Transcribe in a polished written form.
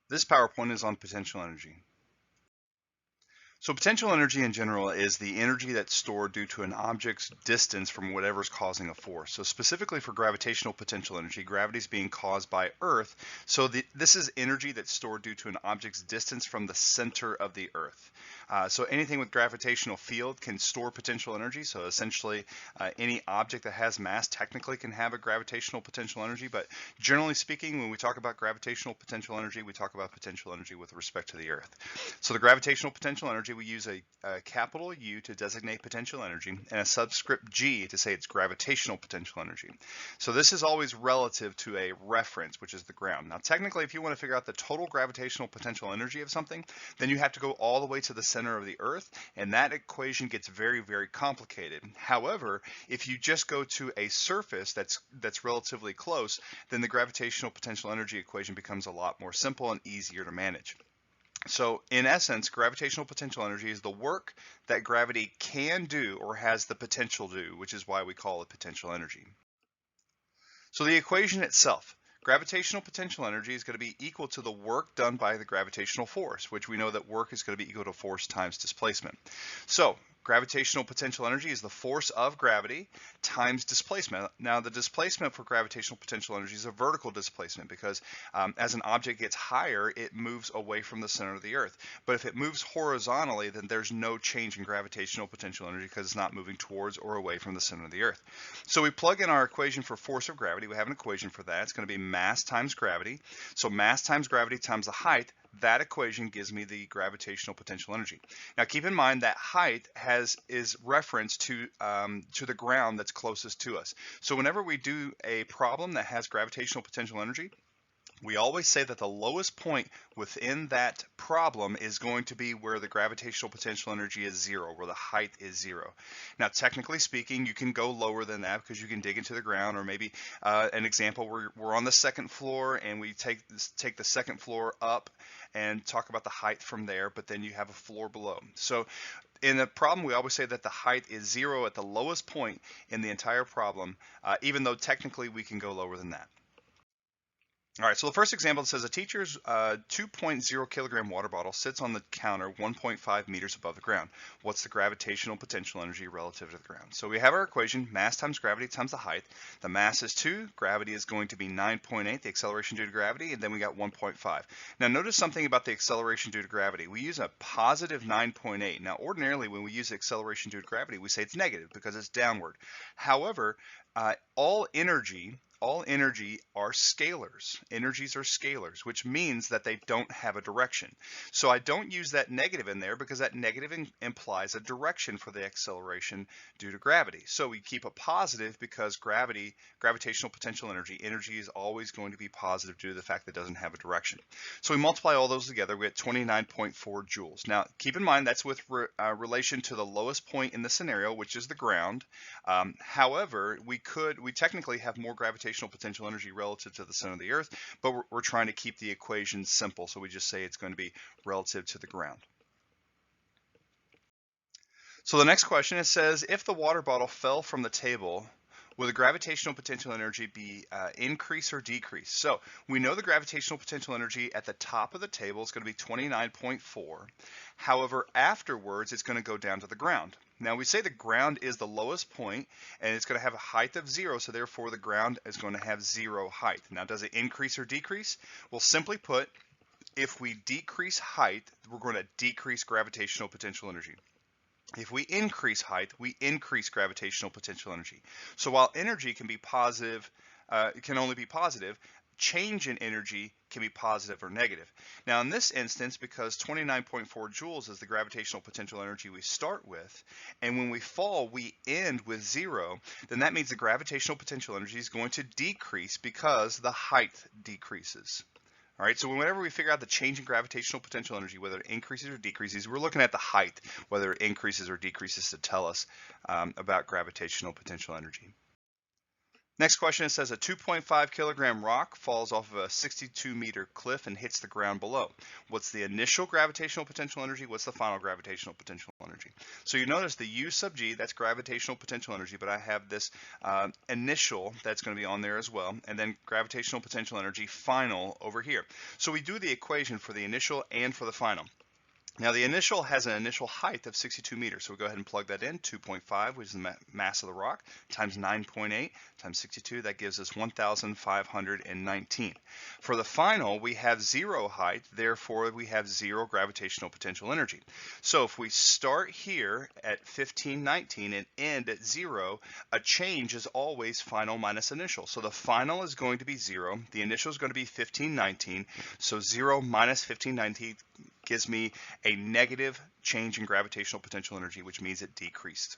This PowerPoint is on potential energy. So potential energy in general is the energy that's stored due to an object's distance from whatever's causing a force. So specifically for gravitational potential energy, gravity is being caused by Earth. So this is energy that's stored due to an object's distance from the center of the Earth. So anything with gravitational field can store potential energy. So essentially any object that has mass technically can have a gravitational potential energy. But generally speaking, when we talk about gravitational potential energy, we talk about potential energy with respect to the Earth. So the gravitational potential energy, we use a capital U to designate potential energy and a subscript G to say it's gravitational potential energy. So this is always relative to a reference, which is the ground. Now technically, if you want to figure out the total gravitational potential energy of something, then you have to go all the way to the center of the Earth, and that equation gets very, very complicated. However, if you just go to a surface that's relatively close, then the gravitational potential energy equation becomes a lot more simple and easier to manage. So in essence, gravitational potential energy is the work that gravity can do or has the potential to do, which is why we call it potential energy. So the equation itself, gravitational potential energy is going to be equal to the work done by the gravitational force, which we know that work is going to be equal to force times displacement. So gravitational potential energy is the force of gravity times displacement. Now the displacement for gravitational potential energy is a vertical displacement because as an object gets higher, it moves away from the center of the Earth. But if it moves horizontally, then there's no change in gravitational potential energy because it's not moving towards or away from the center of the Earth. So we plug in our equation for force of gravity. We have an equation for that. It's going to be mass times gravity. So mass times gravity times the height. That equation gives me the gravitational potential energy. Now keep in mind that height is reference to the ground that's closest to us. So whenever we do a problem that has gravitational potential energy, we always say that the lowest point within that problem is going to be where the gravitational potential energy is zero, where the height is zero. Now, technically speaking, you can go lower than that because you can dig into the ground, or maybe an example, we're on the second floor and we take the second floor up and talk about the height from there, but then you have a floor below. So in a problem, we always say that the height is zero at the lowest point in the entire problem, even though technically we can go lower than that. All right, so the first example says a teacher's 2.0 kilogram water bottle sits on the counter 1.5 meters above the ground. What's the gravitational potential energy relative to the ground? So we have our equation, mass times gravity times the height. The mass is 2, gravity is going to be 9.8, the acceleration due to gravity, and then we got 1.5. Now notice something about the acceleration due to gravity. We use a positive 9.8. Now ordinarily when we use acceleration due to gravity, we say it's negative because it's downward. However, all energy are scalars. Energies are scalars, which means that they don't have a direction. So I don't use that negative in there because that negative implies a direction for the acceleration due to gravity. So we keep a positive because gravitational potential energy is always going to be positive due to the fact that it doesn't have a direction. So we multiply all those together, we get 29.4 joules. Now keep in mind that's with relation to the lowest point in the scenario, which is the ground. However, we technically have more gravitational potential energy relative to the center of the Earth, but we're trying to keep the equation simple, so we just say it's going to be relative to the ground. So the next question, it says, if the water bottle fell from the table, will the gravitational potential energy be increase or decrease? So we know the gravitational potential energy at the top of the table is going to be 29.4. However, afterwards, it's going to go down to the ground. Now we say the ground is the lowest point and it's going to have a height of 0, so therefore the ground is going to have 0 height. Now does it increase or decrease? Well, simply put, if we decrease height, we're going to decrease gravitational potential energy. If we increase height, we increase gravitational potential energy. So while energy can be positive, it can only be positive, change in energy can be positive or negative. Now in this instance, because 29.4 joules is the gravitational potential energy we start with, and when we fall we end with 0, then that means the gravitational potential energy is going to decrease because the height decreases. All right, so whenever we figure out the change in gravitational potential energy, whether it increases or decreases, we're looking at the height, whether it increases or decreases, to tell us about gravitational potential energy. Next question, it says a 2.5 kilogram rock falls off of a 62-meter cliff and hits the ground below. What's the initial gravitational potential energy? What's the final gravitational potential energy? So you notice the U sub G, that's gravitational potential energy, but I have this initial that's going to be on there as well, and then gravitational potential energy final over here. So we do the equation for the initial and for the final. Now the initial has an initial height of 62 meters, so we'll go ahead and plug that in. 2.5, which is the mass of the rock, times 9.8 times 62, that gives us 1,519. For the final, we have zero height, therefore we have zero gravitational potential energy. So if we start here at 1519 and end at 0, a change is always final minus initial. So the final is going to be 0, the initial is going to be 1519, so 0 minus 1519 gives me a negative change in gravitational potential energy, which means it decreased.